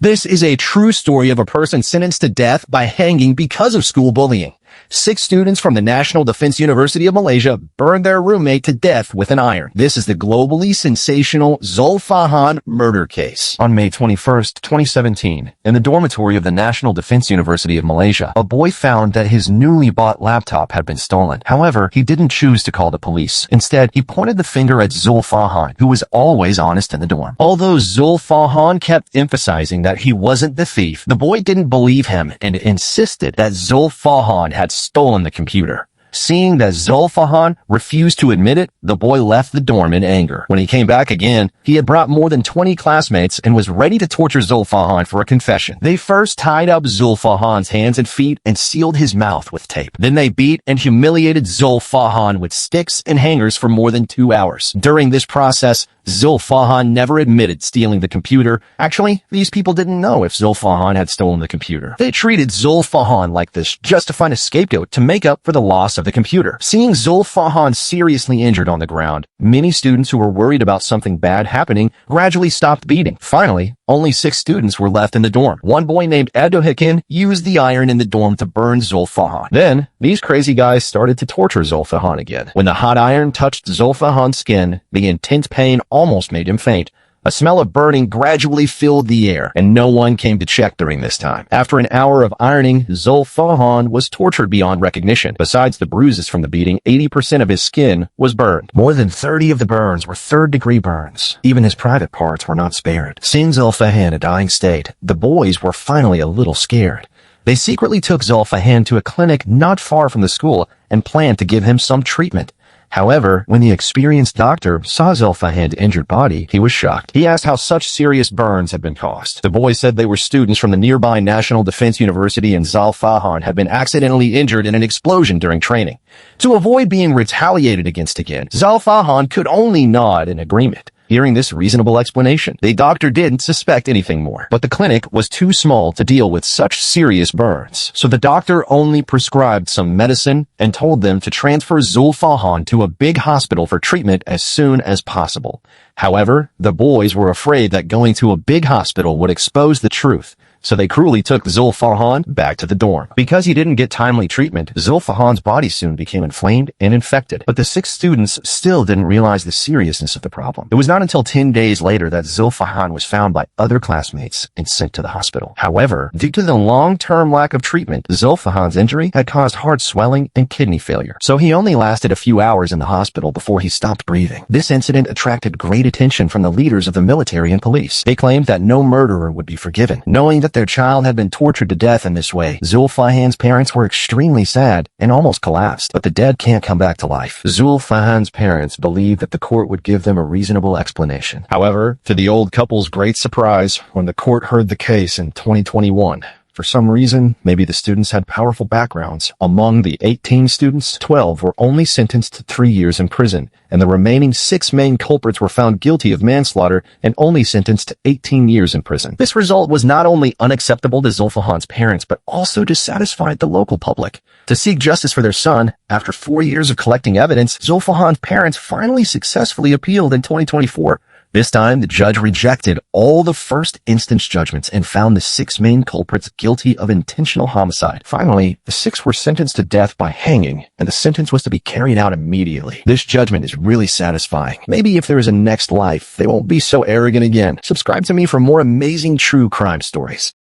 This is a true story of a person sentenced to death by hanging because of school bullying. 6 students from the National Defense University of Malaysia burned their roommate to death with an iron. This is the globally sensational Zulfahan murder case. On May 21, 2017, in the dormitory of the National Defense University of Malaysia, a boy found that his newly bought laptop had been stolen. However, he didn't choose to call the police. Instead, he pointed the finger at Zulfahan, who was always honest in the dorm. Although Zulfahan kept emphasizing that he wasn't the thief, the boy didn't believe him and insisted that Zulfahan had stolen the computer. Seeing that Zulfahan refused to admit it, the boy left the dorm in anger. When he came back again, he had brought more than 20 classmates and was ready to torture Zulfahan for a confession. They first tied up Zulfahan's hands and feet and sealed his mouth with tape. Then they beat and humiliated Zulfahan with sticks and hangers for more than 2 hours. During this process, Zulfahan never admitted stealing the computer. Actually, these people didn't know if Zulfahan had stolen the computer. They treated Zulfahan like this just to find a scapegoat to make up for the loss of the computer. Seeing Zulfahan seriously injured on the ground, many students who were worried about something bad happening gradually stopped beating. Finally, only 6 students were left in the dorm. One boy named Abdohikin used the iron in the dorm to burn Zulfahan. Then, these crazy guys started to torture Zulfahan again. When the hot iron touched Zulfahan's skin, the intense pain almost made him faint. A smell of burning gradually filled the air, and no one came to check during this time. After an hour of ironing, Zulfahan was tortured beyond recognition. Besides the bruises from the beating, 80% of his skin was burned. More than 30 of the burns were third-degree burns. Even his private parts were not spared. Seeing Zulfahan in a dying state, the boys were finally a little scared. They secretly took Zulfahan to a clinic not far from the school and planned to give him some treatment. However, when the experienced doctor saw Zulfahan's injured body, he was shocked. He asked how such serious burns had been caused. The boys said they were students from the nearby National Defense University and Zulfahan had been accidentally injured in an explosion during training. To avoid being retaliated against again, Zulfahan could only nod in agreement. Hearing this reasonable explanation, the doctor didn't suspect anything more. But the clinic was too small to deal with such serious burns, so the doctor only prescribed some medicine and told them to transfer Zulfahan to a big hospital for treatment as soon as possible. However, the boys were afraid that going to a big hospital would expose the truth, so they cruelly took Zulfahan back to the dorm. Because he didn't get timely treatment, Zulfahan's body soon became inflamed and infected. But the 6 students still didn't realize the seriousness of the problem. It was not until 10 days later that Zulfahan was found by other classmates and sent to the hospital. However, due to the long-term lack of treatment, Zulfahan's injury had caused heart swelling and kidney failure. So he only lasted a few hours in the hospital before he stopped breathing. This incident attracted great attention from the leaders of the military and police. They claimed that no murderer would be forgiven. Knowing that their child had been tortured to death in this way, Zulfahan's parents were extremely sad and almost collapsed. But the dead can't come back to life. Zulfahan's parents believed that the court would give them a reasonable explanation. However, to the old couple's great surprise, when the court heard the case in 2021, for some reason, maybe the students had powerful backgrounds. Among the 18 students, 12 were only sentenced to 3 years in prison, and the remaining 6 main culprits were found guilty of manslaughter and only sentenced to 18 years in prison. This result was not only unacceptable to Zulfahan's parents, but also dissatisfied the local public. To seek justice for their son, after 4 years of collecting evidence, Zulfahan's parents finally successfully appealed in 2024. This time, the judge rejected all the first instance judgments and found the 6 main culprits guilty of intentional homicide. Finally, the 6 were sentenced to death by hanging, and the sentence was to be carried out immediately. This judgment is really satisfying. Maybe if there is a next life, they won't be so arrogant again. Subscribe to me for more amazing true crime stories.